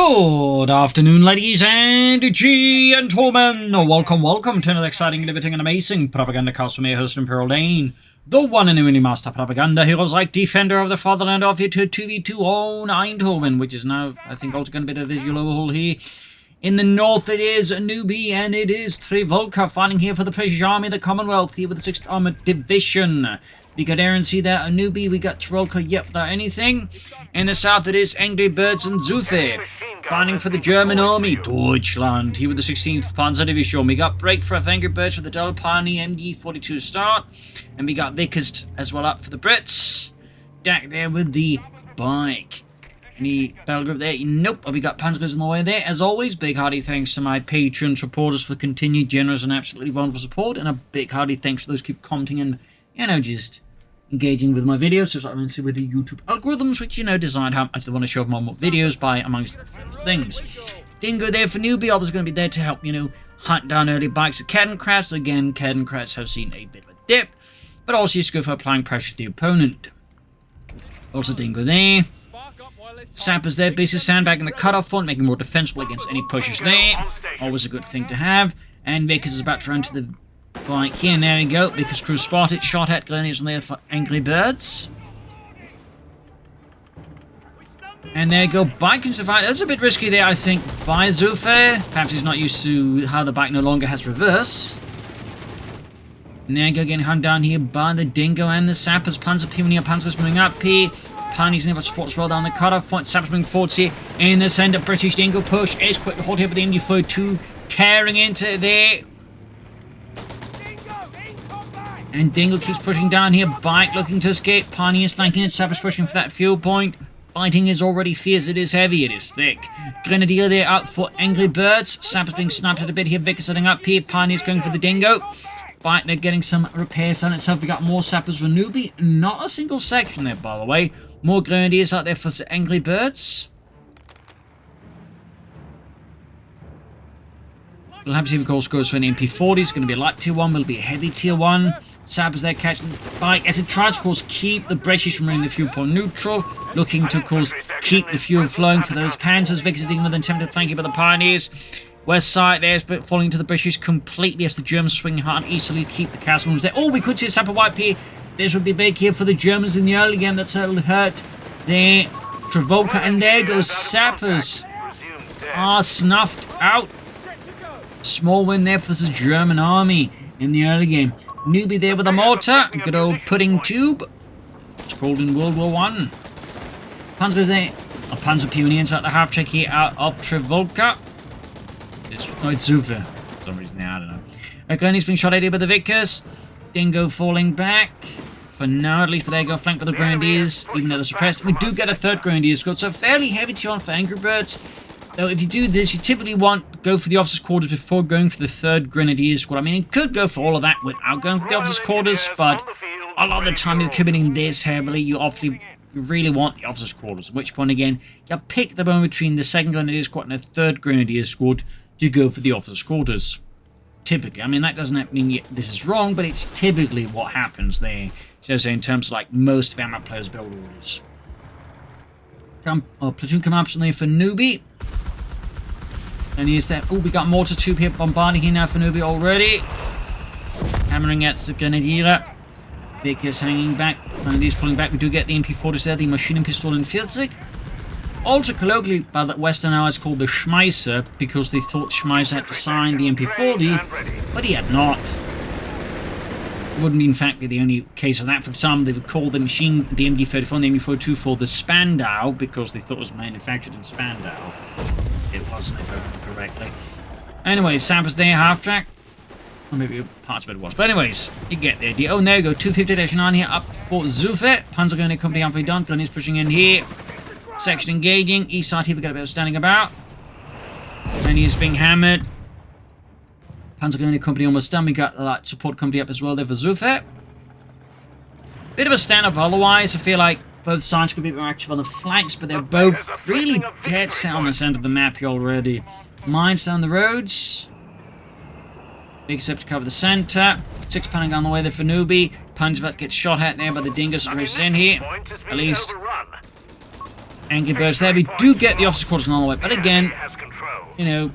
Good afternoon, ladies and gentlemen. Welcome to another exciting, riveting, and amazing Propagandacast from your host, Imperial Dane, the one and only master propaganda heroes like defender of the fatherland of your 2v2 own Eindhoven, which is now, I think, also going to be a visual overhaul here. In the north, it is Newbie, and it is Trivolka fighting here for the British Army, the Commonwealth, here with the 6th Armoured Division. We got Air&Sea there, a Newbie, we got Trivolka, yep, without anything. In the south, it is Angrybirds and Xufe, fighting for the German Army, Deutschland, here with the 16th Panzer Division. We got break for Angrybirds with the Del Pani MG42 start, and we got Vickers as well up for the Brits. DAK there with the bike. Any battle group there? Nope. We got Panzers on the way there. As always, big hearty thanks to my Patreon supporters for the continued generous and absolutely wonderful support, and a big hearty thanks to those who keep commenting and, just engaging with my videos, so it's like with the YouTube algorithms, which, decide how much they want to show more videos by, amongst those things. Dingo there for Newbie, always going to be there to help, hunt down early bikes at Cadencrats. Again, Cadencrats have seen a bit of a dip, but also used to go for applying pressure to the opponent. Also Dingo there. Sappers there, basically sandbagging the cutoff front, making more defensible against any pushes there. Always a good thing to have. And Vickers is about to run to the bike here, and there we go. Vickers crew spotted, shot at grenades on there for Angrybirds. And there you go, bike into the fight. That's a bit risky there, I think, by Xufe. Perhaps he's not used to how the bike no longer has reverse. And there you go, getting hunted down here by the Dingo and the Sappers. Panzer Pioneer, Panzer's moving up here. Pani's never support as well down the cutoff point. Sappers moving forwards here in the center. British Dingo push is quick to hold here, but the MG42 tearing into there. And Dingo keeps pushing down here. Bike looking to escape. Pani is flanking it. Sappers pushing for that fuel point. Fighting is already fierce. It is heavy. It is thick. Grenadier there out for Angrybirds. Sappers being sniped at a bit here. Vickers setting up here. Pani is going for the Dingo. Bike, they're getting some repairs done itself. We got more Sappers for Newbie. Not a single section there, by the way. More Grenadiers out there for the Angrybirds. We'll have to see if the course goes for an MP40. It's going to be a light tier 1. Will be a heavy tier 1. Sappers there catching the bike as it tries to, of course, keep the British from running the fuel point neutral. Looking to, of course, keep the fuel flowing for those Panzers. Vickers dealing with an attempted flanking by the Pioneers. West side there's but falling to the British completely as the Germans swing hard easterly to keep the castle moves there. Oh, we could see a Sapper wipe here. This would be big here for the Germans in the early game. That's a hurt there. Trivolka, and there goes Sappers. Snuffed out. Small win there for the German army in the early game. Newbie there with a mortar. Good old pudding tube. It's called in World War I. Panzer's there. A Panzer Pioneer inside the half check here out of Trivolka. It's Xufe. For some reason, I don't know. Okay, he's being shot at here by the Vickers. Dingo falling back. For now, at least, but there you go, flanked by the Grenadiers, even though they're suppressed. We do get a third Grenadier squad, so fairly heavy tier 1 for Angrybirds. Though, if you do this, you typically go for the officers' quarters before going for the third Grenadier squad. I mean, you could go for all of that without going for the officers' quarters, but a lot of the time you're committing this heavily, you really want the officers' quarters. At which point, again, you pick the one between the 2nd Grenadier squad and the 3rd Grenadier squad to go for the officers' quarters. Typically. I mean, that doesn't mean this is wrong, but it's typically what happens there. So, in terms of, like, most of our players' build orders. Platoon command there for Newbie. And here's that. Oh, we got mortar tube here bombarding here now for Newbie already. Hammering at the Grenadier. Vickers hanging back. Grenadiers pulling back. We do get the MP40s there, the machine pistol in 40. Also colloquially by the Western Allies called the Schmeiser, because they thought Schmeiser had to sign the MP40, but he had not. Wouldn't in fact be the only case of that. For example, they would call the MG34 and the MG42 for the Spandau, because they thought it was manufactured in Spandau. It wasn't, if I remember correctly. Anyway, Sappers there, half track. Or maybe parts of it was. But anyways, you get the idea. Oh, and there you go, 250-9 here up for Xufe. Panzer Grenadier Company halfway done. Grenadiers pushing in here. Section engaging. East side here, we got a bit of standing about. And he is being hammered. Panzer Grenadier Company almost done. We got the support company up as well there for Xufe. Bit of a stand-up otherwise. I feel like both sides could be more active on the flanks, but they're both really dead set on the center of the map here already. Mines down the roads. Big step to cover the center. 6 panning on the way there for Newbie. Pun's about to get shot at there by the Dingo, so races in here. At least Angrybirds there. We do get the officer quarters on the way, but again, you know,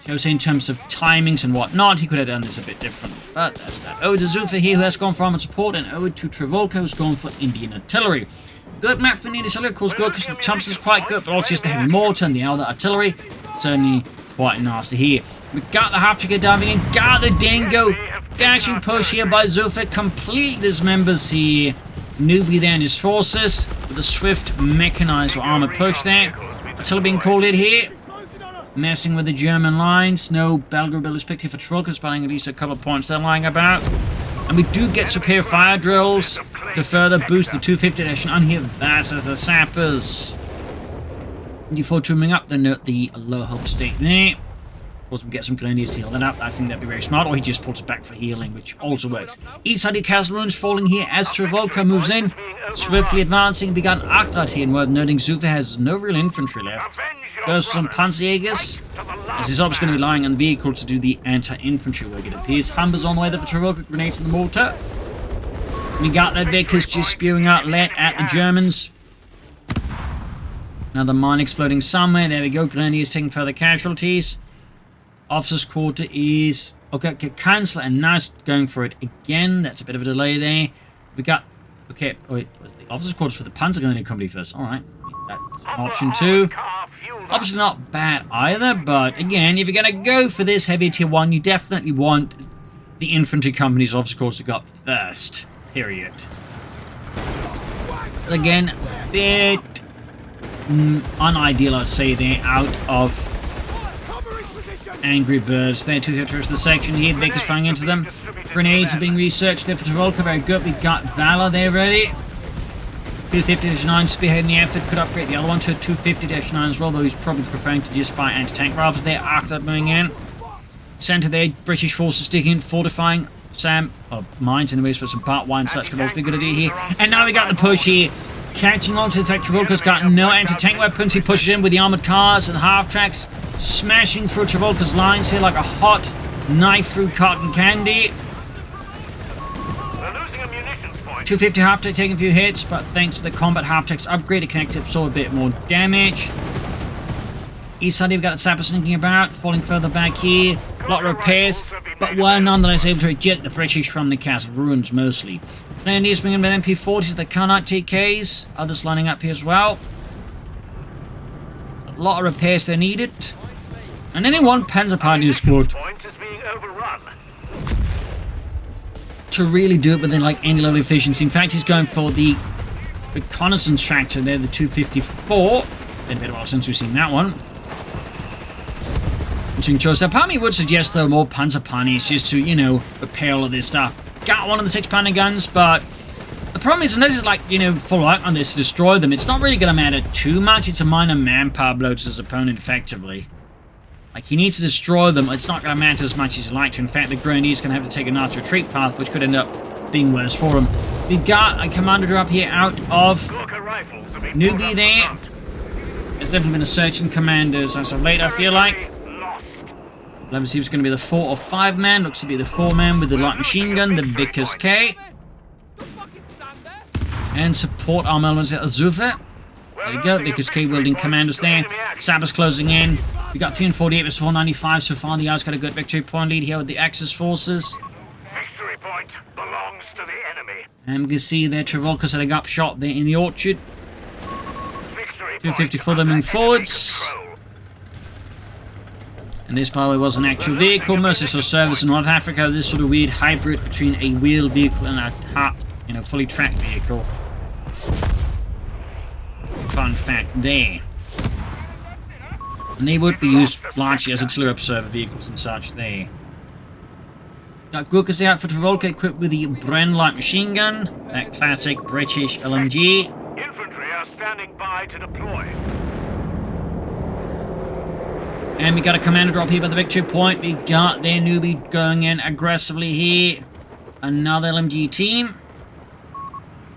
I would say in terms of timings and whatnot, he could have done this a bit differently. But that's that. Ode to Xufe here, who has gone for armored support, and ode to Trivolka, who's gone for Indian artillery. Good map for Indian artillery, of course, good because the chumps is quite good, but also just the heavy mortar and the other artillery. Certainly quite nasty here. We got the half-trigger diving in, got the dingo. Dashing push here by Xufe, complete dismembers here. Newbie there and his forces, with a swift mechanized or armored push there. Artillery being called in here. Messing with the German lines. No Belgrade builders picked here for Trivolka, spelling at least a couple of points they're lying about. And we do get superior fire drills to further boost the 250 edition on here. That's as the sappers. Before trimming up the low health state there. Of course, we get some grenadiers to heal that up. I think that'd be very smart. Or he just puts it back for healing, which also works. East side of the castle ruins falling here as Trivolka moves in. Swiftly advancing. We got Armoured here, and worth noting Xufe has no real infantry left. Goes for some Panzerjägers, as he's obviously going to be relying on the vehicle to do the anti-infantry work, it appears. Humbers on the way there for Trivolka, grenades in the mortar. We got that Vickers just spewing out lead at the Germans. Another mine exploding somewhere. There we go. Grenadiers taking further casualties. Officer's quarter is... Okay, cancel, and now it's going for it again. That's a bit of a delay there. We got... Okay, wait, was the officer's quarters for the Panzer Grenadier Company first? Alright, that's option 2. Obviously not bad either, but again, if you're going to go for this heavy tier 1, you definitely want the infantry company's officer quarters to go up first. Period. Again, a bit unideal, I'd say, there, out of Angrybirds. There, 2 of the section here. Vickers firing into them. Grenades are being researched there for Trivolka. Very good. We've got Valor there ready. 250-9 spearheading the effort. Could upgrade the other one to a 250-9 as well, though he's probably preferring to just fire anti-tank rifles there. Arctic moving in. Center there. British forces sticking in, fortifying mines anyways, but some part wire and such could also be a good idea here. And now we got the push here. Catching on to the fact Trivolka's got no anti-tank weapons. He pushes in with the armored cars and half-tracks, smashing through Trivolka's lines here like a hot knife through cotton candy. 250 half-track taking a few hits, but thanks to the combat half-tracks upgrade, it can absorb a bit more damage. East side, we've got Sapper sneaking about, falling further back here. A lot of repairs, but we're nonetheless able to eject the British from the castle ruins mostly. Then he's bringing in MP40s, the Carnot TKs, others lining up here as well. A lot of repairs they needed. And only one Panzer Pioneer squad to really do it within like any level of efficiency. In fact, he's going for the reconnaissance tractor there, the 254. Been a bit of a while since we've seen that one. Interesting choice. Now, part of me would suggest though more Panzer Pioneers just to, you know, repair all of this stuff. Got one of the 6-pounder guns, but the problem is, unless it's like, you know, full out on this to destroy them, it's not really going to matter too much. It's a minor manpower blow to his opponent, effectively. Like, he needs to destroy them. It's not going to matter as much as you'd like to. In fact, the Grenadiers going to have to take a nasty retreat path, which could end up being worse for him. We've got a commander drop here out of Newbie there. There's definitely been a surge in commanders as of late, I feel like. Let's see if it's going to be the 4 or 5 man. Looks to be the 4 man with the light machine gun, the Vickers K. And support arm elements at Xufe. There you go, Vickers K wielding commanders there. Sappers closing in. We got 348 versus 495 so far. The R's got a good victory point lead here with the Axis forces. Victory point belongs to the enemy. And we can see there Trivolka setting up shop there in the orchard. 254 them moving forwards. And this, by the way, was an actual vehicle. Mostly for service in North Africa. This sort of weird hybrid between a wheeled vehicle and a fully tracked vehicle. Fun fact there. And they would be used largely as artillery observer vehicles and such there. Got Gurkhas out for Trivolka equipped with the Bren light machine gun. That classic British LMG. Infantry are standing by to deploy. And we got a commander drop here by the victory point. We got their Newbie going in aggressively here. Another LMG team.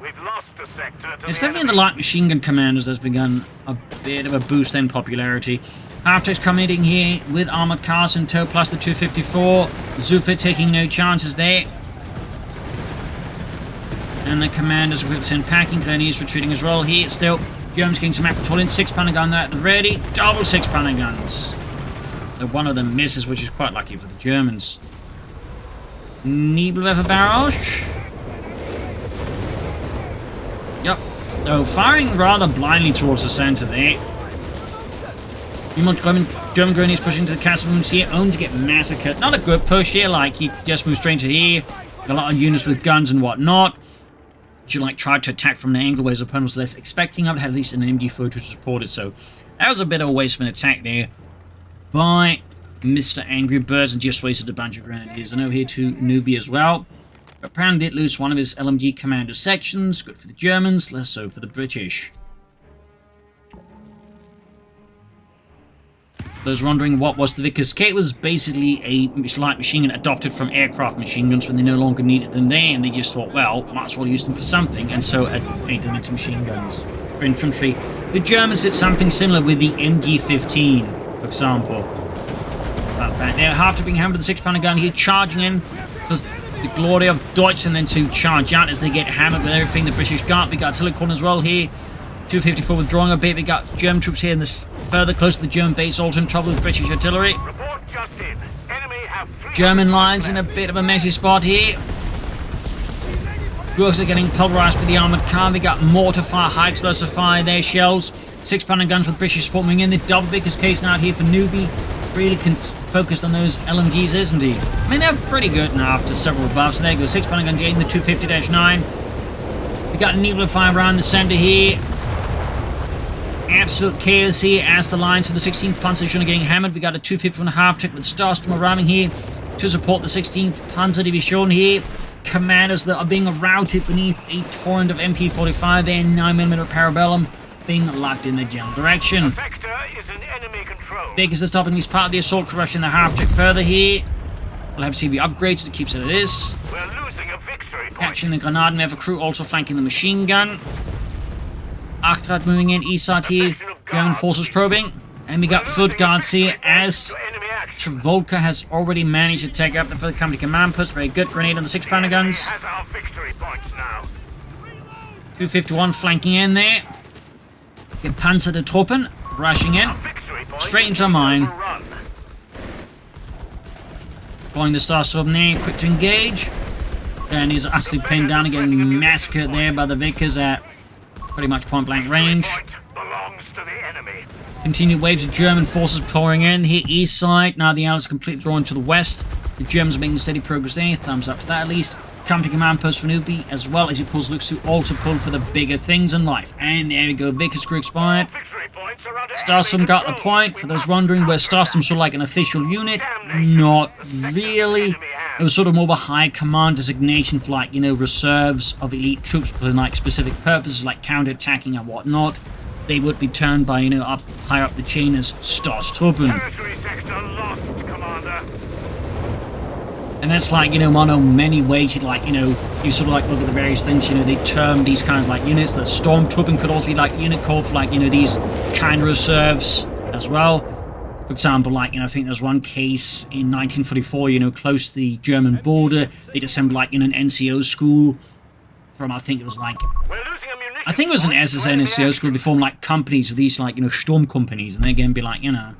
We've lost a sector to It's definitely the light machine gun commanders that's begun a bit of a boost in popularity. Half-Tech's coming in here with armored cars in tow plus the 254. Xufe taking no chances there. And the commanders with 10 packing. Grenadiers retreating as well here. Still, Germans getting some patrol in. 6-pounder gun there at the ready. Double 6-pounder guns. Though one of them misses, which is quite lucky for the Germans. Nebelwerfer barrage. Yep. So firing rather blindly towards the center there. German grenadiers pushing into the castle rooms here, only to get massacred. Not a good push here, like he just moved straight to here. Got a lot of units with guns and whatnot. You like tried to attack from an angle where his opponent was less expecting of it, had at least an MG4 to support it. So that was a bit of a waste of an attack there by Mr. Angrybirds, and just wasted a bunch of grenadiers. And over here to Newbie as well. Apparently did lose one of his LMG commander sections. Good for the Germans, less so for the British. Those wondering what was the Vickers K, was basically a light machine gun adopted from aircraft machine guns when they no longer needed them there, and they just thought, well, might as well use them for something, and so made them into machine guns for infantry. The Germans did something similar with the MG15, for example. In fact, they're after being hammered with the 6-pounder gun here, charging in for the glory of Deutsch, and then to charge out as they get hammered with everything the British got. We got artillery corner as well here. 254 withdrawing a bit. We got German troops here in this further close to the German base, also in trouble with British artillery. Report just in. Enemy have 3 German lines in a bit of a messy spot here. Brooks are getting pulverized by the armored car. We got mortar fire, high explosive fire there, shells. 6-pounder guns with British support moving in. The double Vickers case now out here for Newbie. Really focused on those LMGs, isn't he? I mean, they're pretty good now after several buffs. There goes 6-pounder gun getting the 250-9. We got Nebula fire around the center here. Absolute chaos here as the lines of the 16th Panzer Division are getting hammered. We got a 250.5 trick with Starstorm arriving here to support the 16th Panzer Division here. Commanders that are being routed beneath a torrent of MP45 and 9mm Parabellum being locked in the general direction. Vector is in enemy control. Vickers are stopping these part of the assault, crushing the half trick further here. We'll have CV upgrades to keep it as it is. We're losing a victory point. Catching the Granadenwerfer crew, also flanking the machine gun. Achtrad moving in, east side here. German forces probing. And we got foot guards here as Trivolka has already managed to take up the further company command post. Very good grenade on the 6-pounder guns. Has our victory points now. 251 flanking in there. Get Panzer Truppen rushing in. Victory point Straight into a mine. overrun. Following the Starstorm there, quick to engage. And he's utterly pinned down and getting massacred there by the Vickers at pretty much point blank range. Point belongs to the enemy. Continued waves of German forces pouring in here east side. Now the Allies are completely drawn to the west. The Germans are making steady progress there. Thumbs up to that at least. Company command post for Newbie, as well as he pulls looks to also pull for the bigger things in life. And there we go, Vickers crew expired. Victory points are under Starstorm enemy got the control. point. For those wondering where Starstorm's sort of like an official unit, not really. It was sort of more of a high command designation for, like, you know, reserves of elite troops for like specific purposes like counter-attacking and whatnot. They would be turned by, you know, up higher up the chain as Starstorpen. Territory sector lost, Commander. And that's like, you know, one of many ways you'd like, you know, you sort of like look at the various things, you know, they term these kind of like units. The Stormtruppen could also be like unit called for like, you know, these kind of reserves as well. For example, like, you know, I think there's one case in 1944, you know, close to the German border, they'd assemble like, you know, an NCO school from, I think it was like, We're losing ammunition. I think it was an SSN NCO school. They form like companies, these like, you know, storm companies, and they're going to be like, you know,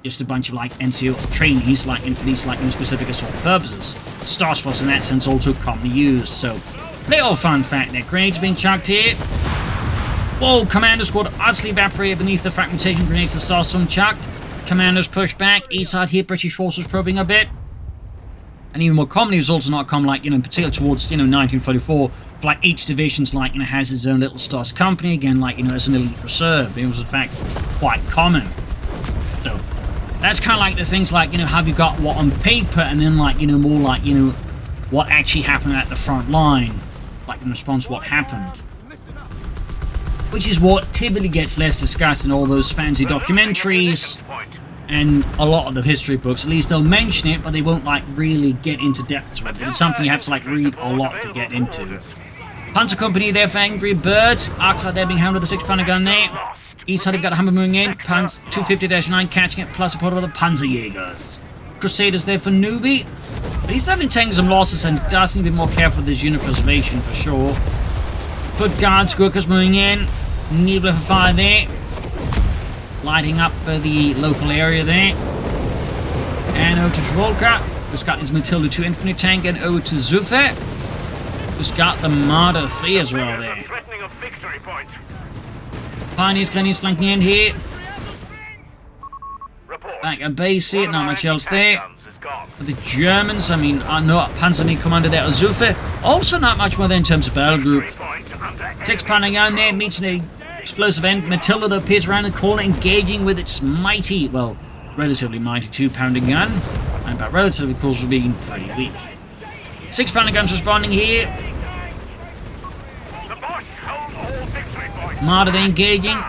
just a bunch of like NCO trainees, like in for these like in specific assault purposes. Star spots in that sense also commonly used. So, little fun fact there. Grenades being chucked here. Whoa, Commander squad utterly evaporated beneath the fragmentation grenades the Starstorm chucked. Commanders push back. East side here, British forces probing a bit. And even more commonly, it was also not common, like, you know, in particular towards, you know, 1944, for like each division's like, you know, has its own little Stars company, again, like, you know, as an elite reserve. It was in fact quite common. So that's kind of like the things like, you know, have you got what on paper, and then like, you know, more like, you know, what actually happened at the front line, like in response to what happened. Which is what typically gets less discussed in all those fancy documentaries and a lot of the history books. At least they'll mention it, but they won't like really get into depths with it. It's something you have to like read a lot to get into. Panzer Company there for Angrybirds. Arclight there being handled with the 6-pounder gun there. East side, we've got a Hammer moving in. Panzer 250-9 catching it, plus support of the Panzerjägers. Crusaders there for Newbie. But he's definitely taking some losses and does need to be more careful with his unit preservation for sure. Foot guards, Gurkhas moving in. Newbie for fire there. Lighting up the local area there. And over to Trivolka. Who's got his Matilda 2 Infinite Tank. And over to Xufe. Who's got the Marder 3 as well there. Threatening a victory point. Pioneers Gunnies flanking in here. Report. Back at base here. Not much else there. Guns is gone. For the Germans, I mean, I know Panzer Commander there, Xufe. Also not much more there in terms of battle group. Victory point under 6 panning down there, meets an explosive end. Matilda that appears around the corner, engaging with its mighty, well, relatively mighty 2-pounder gun. And by relatively, of course, for being pretty weak. 6-pounder guns responding here. The Bosch hold all victory points. Marder there engaging.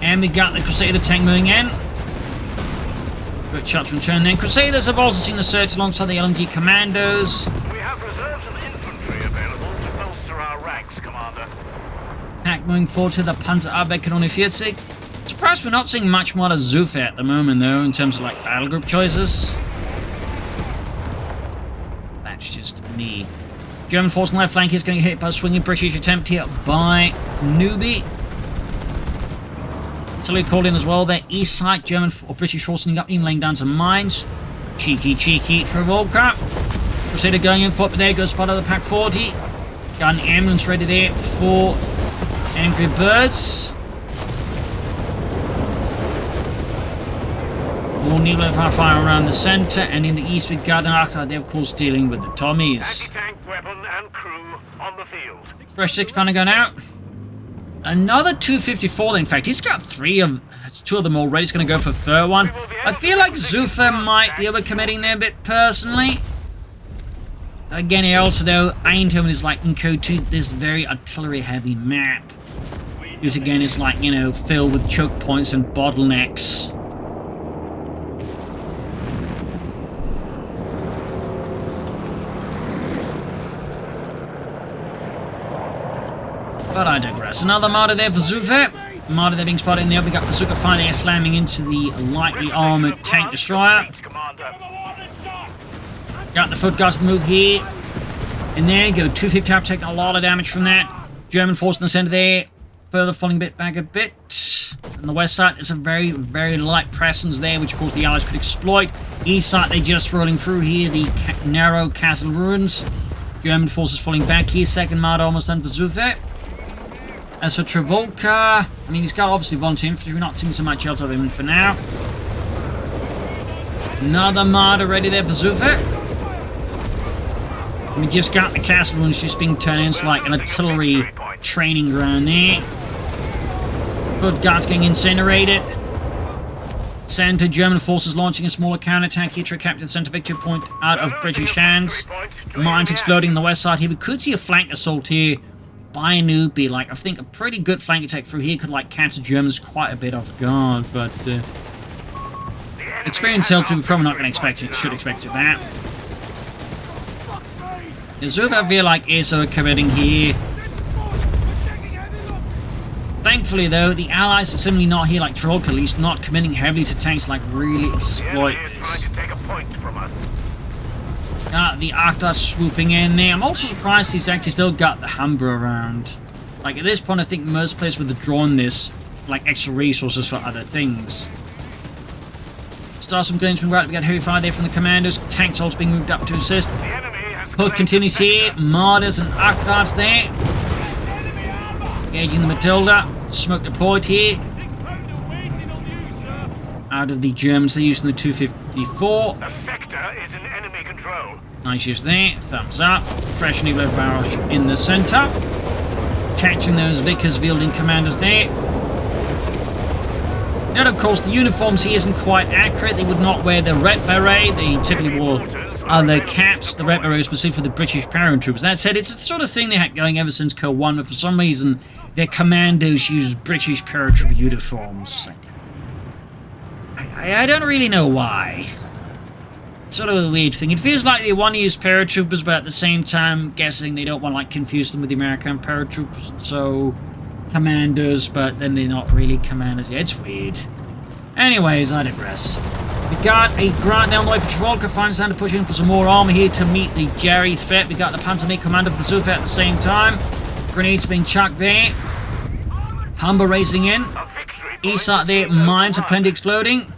And we got the Crusader tank moving in. Good shots from turn then. Crusaders have also seen the search alongside the LMG commandos. We have reserves of infantry available to bolster our ranks, Commander. Pack moving forward to the Panzer Arbeck Kanone 40. Surprised we're not seeing much more of Xufe at the moment, though, in terms of like battle group choices. That's just me. German force on the left flank is going to get hit by a swinging British attempt here by Newbie. Artillery called in as well there. East side, German or British force sneaking up, even laying down some mines. Cheeky Trivolka. Crusader going in for it, but there goes part of the Pack 40. Got an ambulance ready there for Angrybirds. More needle fire around the centre, and in the east we got an Arctic. They're of course dealing with the Tommies. Anti-tank weapon and crew on the field. Fresh 6-pounder gun out. Another 254. In fact, he's got 2 of them already. He's going to go for the third one. I feel like Xufe might be overcommitting there a bit personally. Again, here also though, Eindhoven is like in Code 2, this very artillery-heavy map. Which again is like, you know, filled with choke points and bottlenecks. But I digress. Another Marder there for Xufe. Marder there being spotted in there. We got the Bazooka fire there slamming into the lightly armoured tank destroyer. Got the foot guards to move here. And there you go. 250 up, taking a lot of damage from that. German force in the centre there. Further falling back a bit. On the west side, there's a very, very light presence there, which of course the Allies could exploit. East side, they're just rolling through here. The narrow castle ruins. German forces falling back here. Second Marder almost done for Xufe. As for Trivolka, I mean, he's got obviously volunteer infantry. We're not seeing so much else of him for now. Another Marder ready there for Xufe. We just got the castle ruins just being turned into like an artillery training ground there. Good guards getting incinerated. Center German forces launching a smaller counterattack here to capture the center victory point out of British hands. Mines exploding on the west side here. We could see a flank assault here by a Newbie. Like, I think a pretty good flank attack through here could like catch the Germans quite a bit off guard, but experienced infantry, we're probably not going to expect it. Should expect it that. Xufe, I feel like is committing here. Thankfully, though, the Allies are similarly not here like Trivolka, at least not committing heavily to tanks like really exploit this. The Arctic swooping in there. I'm also surprised he's actually still got the Humber around. Like, at this point, I think most players would have drawn this like extra resources for other things. Start some guns from right. We got heavy fire there from the commandos. Tanks also being moved up to assist. Hook continues here. Marders and Arctards there. Engaging the Matilda. Smoke deployed here. Out of the Germans, they're using the 254. The sector is in enemy control. Nice use there. Thumbs up. Fresh nuclear barrage in the centre. Catching those Vickers wielding commanders there. Now, of course, the uniforms here isn't quite accurate. They would not wear the red beret. They typically wore their caps. The red beret is specific for the British paratroopers. That said, it's the sort of thing they had going ever since CoH 1, but for some reason, their commandos use British paratrooper uniforms. I don't really know why. It's sort of a weird thing. It feels like they want to use paratroopers, but at the same time, guessing they don't want to like confuse them with the American paratroopers. So, commanders, but then they're not really commanders. Yeah, it's weird. Anyways, I digress. We got a grant down the way for Trivolka. Finds time to push in for some more armor here to meet the Jerry threat. We got the Panzer commander for Xufe at the same time. Grenades being chucked there. Humber racing in. A victory East point side there, is mines are overrun. plenty exploding.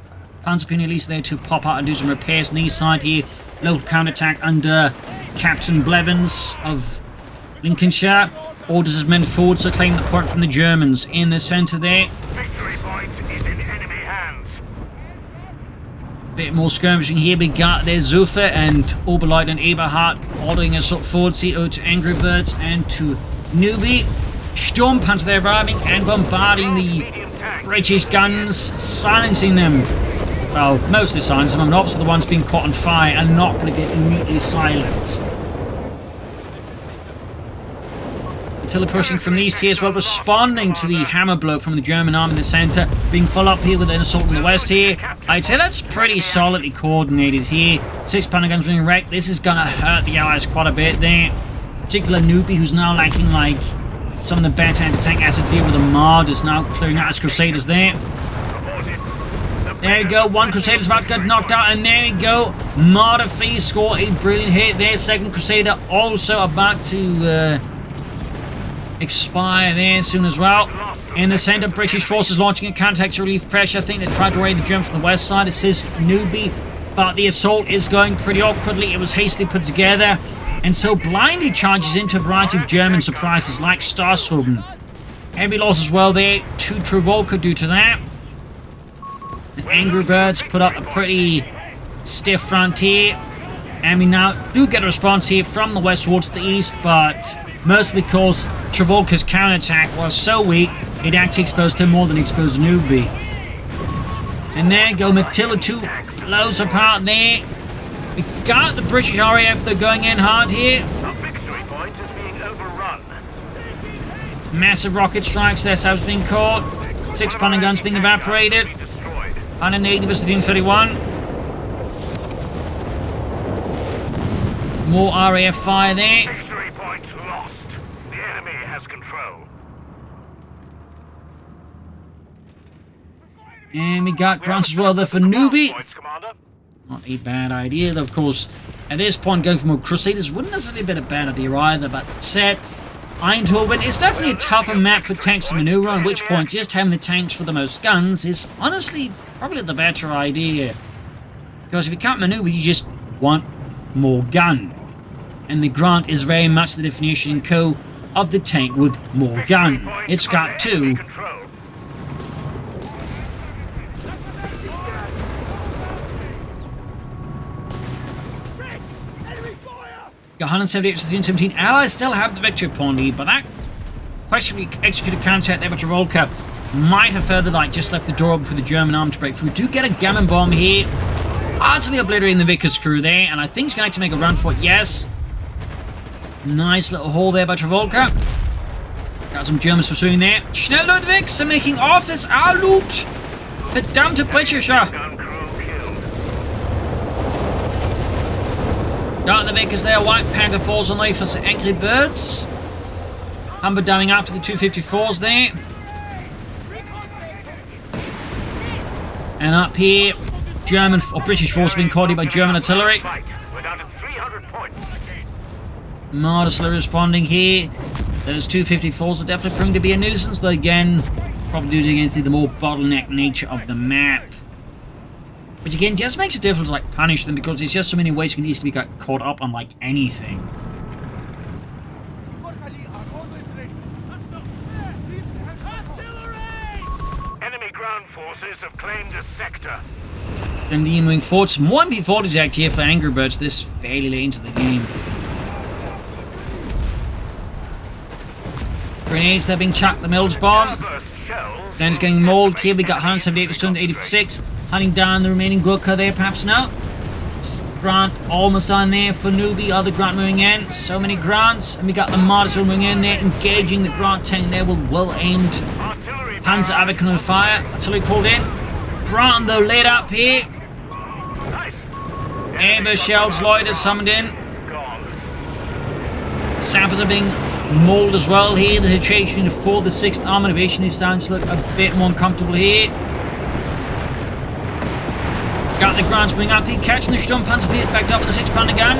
Panzerpini at least there to pop out and do some repairs on the east side here. Local counterattack under Captain Blevins of Lincolnshire. Orders his men forward to claim the point from the Germans. In the centre there, Victory point is in enemy hands. bit more skirmishing here. We got there Xufe and Oberleutnant Eberhardt ordering us up forward to Angrybirds and to Newbie. Sturmpanzer there arriving and bombarding the Medium tank. British guns, silencing them. Well, mostly silencing them, and obviously the ones being caught on fire are not going to get immediately silenced. Artillery pushing from the east here as well, responding to the hammer blow from the German army in the centre, being full up here with an assault in the west here. I'd say that's pretty solidly coordinated here. 6 pounder guns being wrecked. This is going to hurt the Allies quite a bit there. Particular Newbie, who's now lacking like some of the better anti-tank assets here with the Armoured, is now clearing out his Crusaders there. There we go, one Crusader's about to get knocked out, and there we go. Martyr Fee score a brilliant hit there. Second Crusader also about to expire there soon as well. In the centre, British forces launching a counterattack to relieve pressure. I think they tried to raid the Germans from the west side, assist Newbie, but the assault is going pretty awkwardly. It was hastily put together, and so blindly charges into a variety of German surprises like Starstruben. Heavy loss as well there to Trivolka due to that. The Angrybirds put up a pretty stiff front here, and we now do get a response here from the west towards the east, but mostly because Trivolka's counterattack was so weak, it actually exposed him more than exposed Newbie. And there go Matilda 2 blows apart there. We got the British RAF, they're going in hard here. A victory point is being overrun. Massive rocket strikes, their subs being caught. 6 pounder guns being evaporated. Destroyed. 180 versus the 31. More RAF fire there. Victory point lost. The enemy has control. And we got grants as well there for Newbie. Points, Commander. Not a bad idea, though, of course. At this point, going for more Crusaders wouldn't necessarily be a bad idea either, but set Eindhoven is definitely a tougher map for tanks to maneuver, at which point just having the tanks with the most guns is honestly probably the better idea. Because if you can't maneuver, you just want more gun. And the Grant is very much the definition in Co of the tank with more gun. It's got 2. Control. Got 178 to 317. Allies still have the victory upon lead, but that questionably executed counterattack there by Trivolka might have further just left the door open for the German army to break through. Do get a gammon bomb here, utterly obliterating the Vickers crew there, and I think he's going to make a run for it. Yes. Nice little haul there by Trivolka. Got some Germans pursuing there. Schnell Ludwigs are making off this Loot. Verdammte Britischer. Gun crew killed. Got the Vickers there. White Panther falls on the way for Angrybirds. Humber damming after the 254s there. And up here, German or British force being caught here by German artillery. Fight. We're down to 300 points. Artillery responding here. Those 254s are definitely proving to be a nuisance, though again, probably due to the more bottleneck nature of the map. Which again just makes it difficult to punish them because there's just so many ways you can easily be caught up on anything. Enemy ground forces have claimed a sector. Then the moving forward, some more MP40s actually here for Angrybirds this fairly late into the game. Grenades, they're being chucked, the Mills bomb. Burst shells. Then it's getting mauled here. We got 178 to 286. Hunting down the remaining Gurkha there, perhaps now. Grant almost on there for Newbie. Other Grant moving in. So many Grants. And we got the Martyrs moving in there, engaging the Grant tank there with well aimed Artillery Panzer Abakan on fire. Artillery called in. Grant though laid up here. Nice. Amber shells, Lloyd is summoned in. Gone. Sappers are being mauled as well here. The situation for the 6th Armoured Division is starting to look a bit more uncomfortable here. Got the Grants moving up here, catching the Sturmpanzer field backed up with the 6 pounder gun.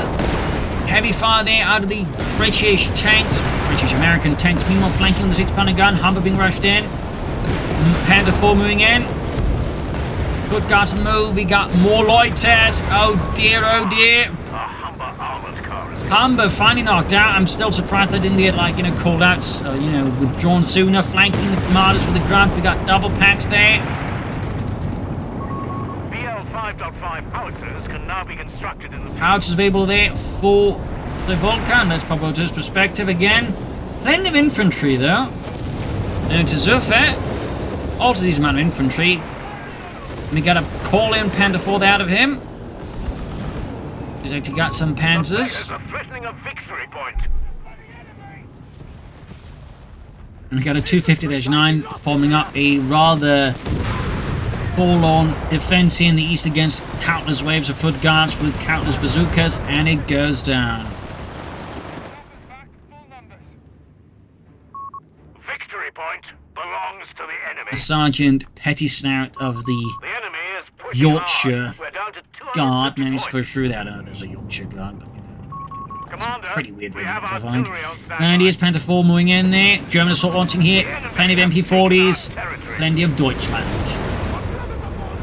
Heavy fire there out of the British tanks, British American tanks, meanwhile flanking on the 6 pounder gun. Humber being rushed in. Panther 4 moving in. Good guards on the move. We got more Loiters. Oh dear, oh dear. Humber finally knocked out. I'm still surprised they didn't get, like, called out, withdrawn sooner. Flanking the Martyrs with the Grunt. We got double packs there. BL 5.5 howitzers can now be constructed in the Howitzers available there for Trivolka, and that's probably his perspective again. Plenty of infantry though. Then to Xufe. Also these amount of infantry. We got a call in Panther 4 out of him. He's actually got some panzers. And we got a 250-9 forming up a rather forlorn defense here in the east against countless waves of foot guards with countless bazookas, and it goes down. Victory point belongs to the enemy. Sergeant Petty Snout of the enemy is Yorkshire We're down to Guard 250 managed to push points. through that. Oh, there's a Yorkshire Guard, but it's Commander, pretty weird we regiment, have I find. artillery on standby. And here's Panther 4 moving in there. German assault launching here. Plenty of MP40s. Plenty of Deutschland.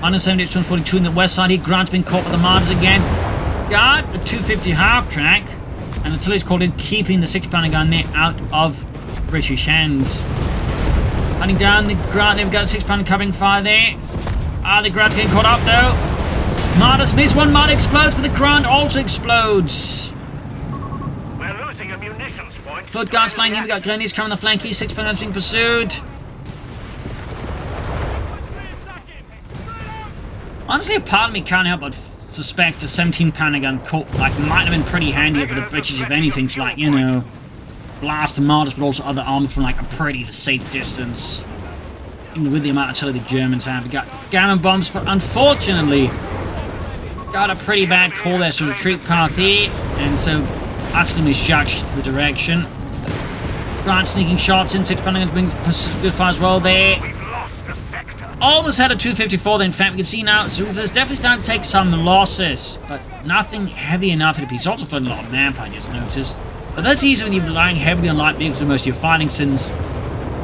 178 242 in the west side here. Grant's been caught with the Martyrs again. Got the 250 half track. And artillery's called in, keeping the 6-pounder gun there out of British hands. Hunting down the Grant. They've got a 6-pounder covering fire there. The Grant's getting caught up though. Martyrs miss one. Martyr explodes, but the Grant also explodes. We're losing a munitions point. Foot guards flanking. We got Grenadiers coming on the flank here. 6-pounders being pursued. Honestly, a part of me can't help but suspect a 17-pounder gun might have been pretty handy for the British, if anything, to blast the Martyrs, but also other armor from a pretty safe distance. Even with the amount of artillery the Germans have, we got Gammon bombs, but unfortunately, got a pretty bad call there. So retreat path here, and so utterly misjudged the direction. Grant sneaking shots in, 6-pounder guns being good fire as well there. Almost had a 254 then, in fact, we can see now Xufe's definitely starting to take some losses, but nothing heavy enough. He's also floating a lot of manpower, I just noticed. But that's easy when you're relying heavily on light vehicles for most of your fighting, since,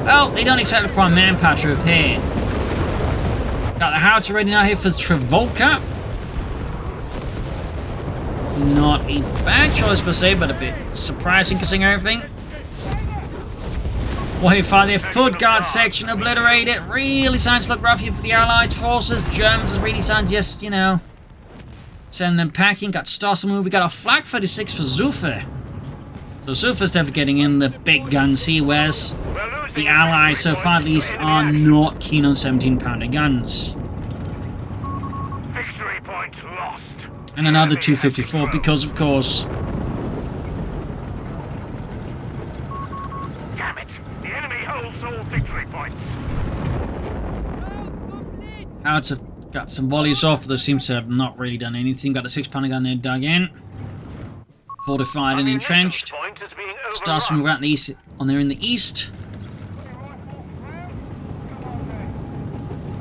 well, they don't exactly require manpower to repair. Got the howitzer ready now here for Trivolka. Not a bad choice per se, but a bit surprising considering everything. Well, here fire their foot guard section obliterated. Really starting to look rough here for the Allied forces. The Germans are really starting to just, send them packing. Got Stossel move. We got a Flak 36 for Xufe. So Xufe's definitely getting in the big guns here, whereas the Allies, so far at least, are not keen on 17-pounder guns. Victory point lost. And another 254 because, of course, Damn it! The enemy holds all victory points. Howitzer got some volleys off, but those seems to have not really done anything. Got a 6-pounder gun there dug in. Fortified and entrenched. Starts from around the east, on there in the east.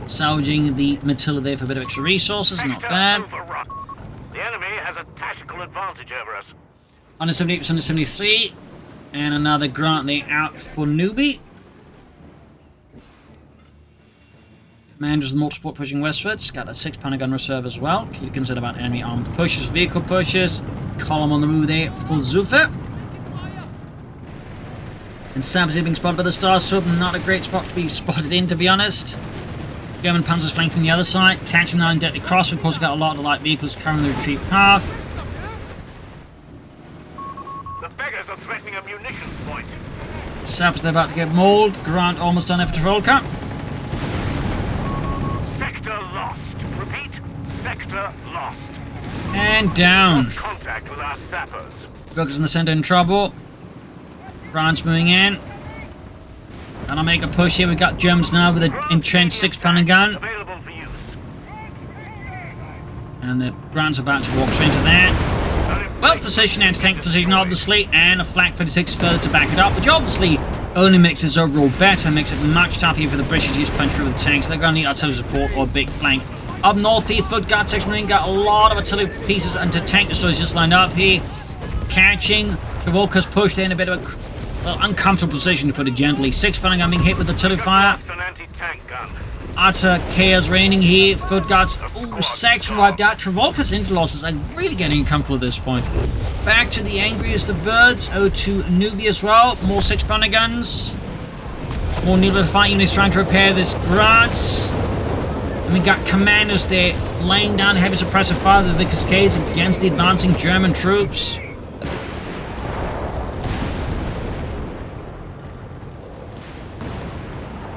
Salvaging the Matilda there for a bit of extra resources, not bad. The enemy has a tactical advantage over us. 178, 173. And another Grant there out for Newbie. Commanders of the Multisport pushing westwards. Got a 6-pounder gun reserve as well. Concerned about enemy armed pushes, vehicle pushes. Column on the move there for Xufe. And Sab's being spotted by the Starstorm. Not a great spot to be spotted in, to be honest. German panzers flanking from the other side. Catching now in deadly cross. Of course, we've got a lot of light vehicles covering the retreat path. The beggars are threatening a munitions point. Sab's they're about to get mauled. Grant almost done after Trivolka. Sector lost. Repeat, sector lost. And down. Lost contact with our sappers. Brooks in the center in trouble. Grant's moving in. And I'll make a push here. We've got Germans now with an entrenched 6-pounder gun. Available for use. And the Grant's about to walk straight into that. Well positioned anti-tank position, obviously, and a Flak 36 further to back it up, which obviously only makes this overall better, makes it much tougher for the British to use punch through with the tanks. They're going to need artillery support or a big flank. Up north here, foot guard section, we got a lot of artillery pieces and tank destroyers just lined up here. Catching. Trivolka's pushed in a bit of a well, uncomfortable position to put it gently. 6 Panzer gun being hit with artillery fire. Lost an anti-tank gun. Utter chaos reigning here. Foot guards. Ooh, section wiped out. Trivolka's infantry losses are really getting uncomfortable at this point. Back to the angriest of birds. to Newbie as well. More 6 Panzer guns. More Newbie fight units trying to repair this garage. And we got commandos there laying down heavy suppressive fire of the cascades against the advancing German troops.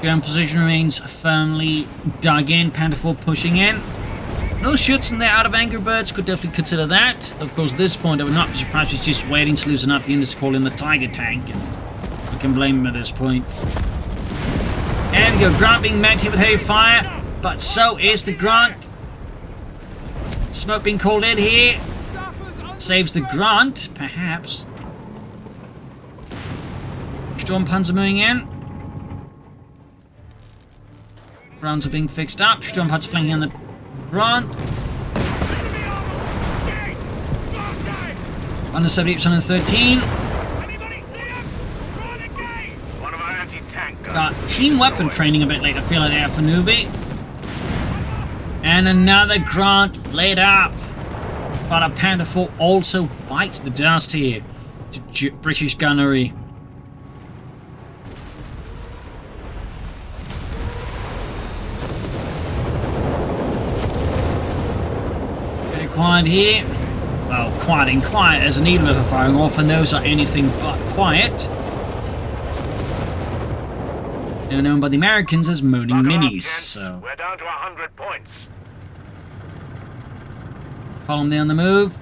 German position remains firmly dug in. Panther 4 pushing in. No shoots in there out of Angrybirds. Could definitely consider that. Of course, at this point, I would not be surprised if he's just waiting to lose enough units to call in the Tiger tank. And I can blame him at this point. And we go. Grant being met here with heavy fire. But so is the Grant. Smoke being called in here. Saves the Grant, perhaps. Sturmpanzer moving in. Rounds are being fixed up. Sturmpanzer flanking on the Grant. On the 78, 113. One of our anti-tank guns. Got team weapon training a bit later, feel like there for Newbie. And another Grant laid up. But a Panther 4 also bites the dust here to British gunnery. Very quiet here. Well, quiet and quiet as neither of them are firing off, and those are anything but quiet. They're known by the Americans as moaning minis, so. We're down to 100 points. Column there on the move.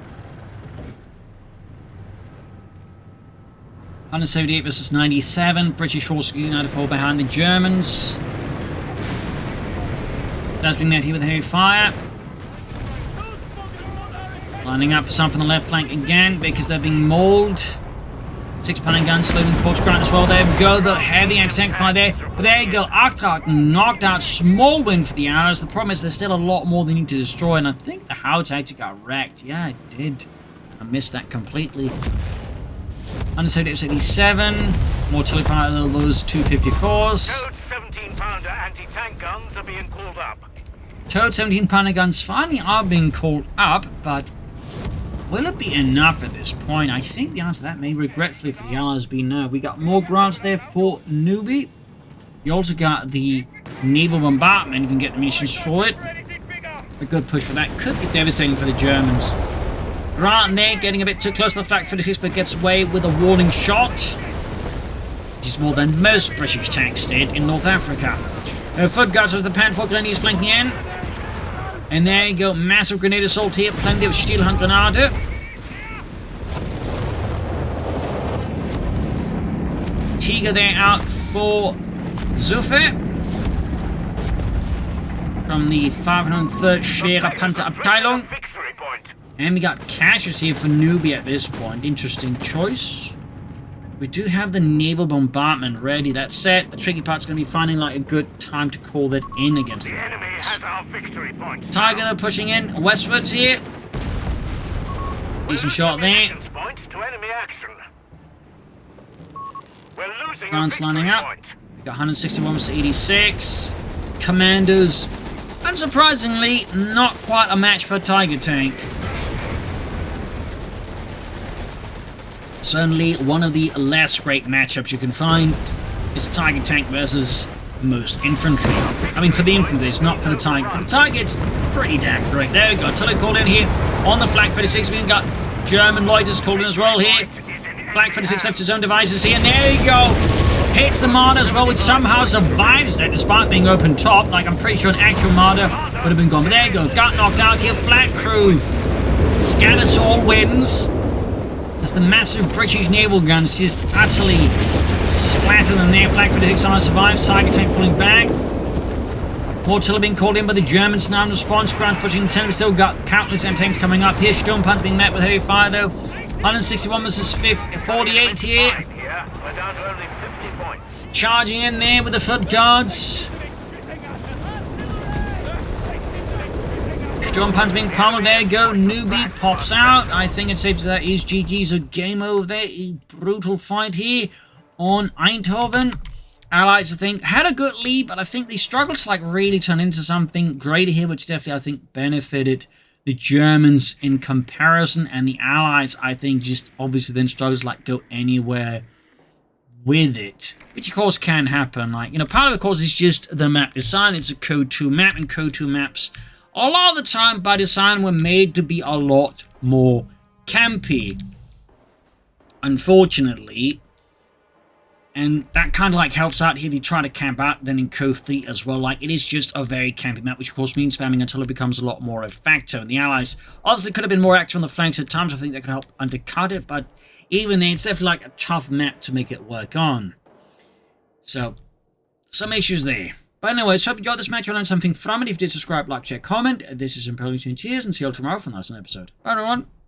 178 versus 97. British forces united fall behind the Germans. That's being met here with heavy fire. Lining up for some from the left flank again because they're being mauled. 6 Panzer guns slowing towards ground as well. There we go, the heavy anti-tank fire there. But there you go, Achtracht knocked out. Small win for the Allies. The problem is there's still a lot more they need to destroy, and I think the Howitzer actually got wrecked. Yeah, it did. I missed that completely. 177. More artillery fire than those 254s. Code 17-pounder anti-tank guns are being called up. Toad 17 Panzer guns finally are being called up, but will it be enough at this point? I think the answer to that may regretfully for the Allies be no. We got more grants there for Newbie. You also got the naval bombardment. You can get the munitions for it. A good push for that. Could be devastating for the Germans. Grant there getting a bit too close to the Flak 36, but gets away with a warning shot. Which is more than most British tanks did in North Africa. Foot guards as the Pan 4 grenadiers flanking in. And there you go, massive grenade assault here, plenty of Stielhandgranate. Tiger there out for Xufe. From the 503rd Schwere Panzerabteilung. And we got Cassius here for Newbie at this point. Interesting choice. We do have the naval bombardment ready. That's set. The tricky part's going to be finding like a good time to call that in against the enemy has our victory point. Tiger they're pushing in westwards here. Decent shot there. To enemy action. We're losing Grant's lining up. We got 161 versus 86. Commandos, unsurprisingly, not quite a match for a Tiger tank. Certainly one of the less great matchups you can find is a Tiger tank versus most infantry. I mean, for the infantry, it's not for the Tiger. For the Tiger, it's pretty damn great. There we go. Artillery called in here on the Flak 36. We've got German Loiters called in as well here. Flak 36 left his own devices here. And there you go. Hits the Marder as well, which somehow survives that despite being open top. Like, I'm pretty sure an actual Marder would have been gone. But there you go. Got knocked out here. Flak crew. Scattersaw wins. As the massive British naval guns just utterly splatter them there. Flak 36 on survives. Tiger tank pulling back. More artillery being called in by the Germans now in response. Grant pushing in the center. We've still got countless tanks coming up here. Sturmpanzer being met with heavy fire though. 161 versus 48 here. We're down to only 50 points. Charging in there with the foot guards. Sturmpanzer being pummeled. There you go. Newbie pops out. I think it's safe to say that is GG's a game over there. A brutal fight here on Eindhoven. Allies, I think, had a good lead, but I think they struggled to like really turn into something greater here, which definitely I think benefited the Germans in comparison, and the Allies, I think, just obviously then struggled to like go anywhere with it, which of course can happen. Like, you know, part of it, of course, is just the map design. It's a CoH3 map, and CoH3 maps a lot of the time by design were made to be a lot more campy, unfortunately. And that kind of like helps out here if you try to camp out then in CoH3 as well. Like, it is just a very campy map, which of course means spamming until it becomes a lot more a factor. And the Allies obviously could have been more active on the flanks at times. I think that could help undercut it, but even then, it's definitely like a tough map to make it work on. So, some issues there. But anyways, hope you enjoyed this match. You learned something from it. If you did, subscribe, like, share, comment. This is Imperial. Cheers, and see you all tomorrow for the next episode. Bye, everyone.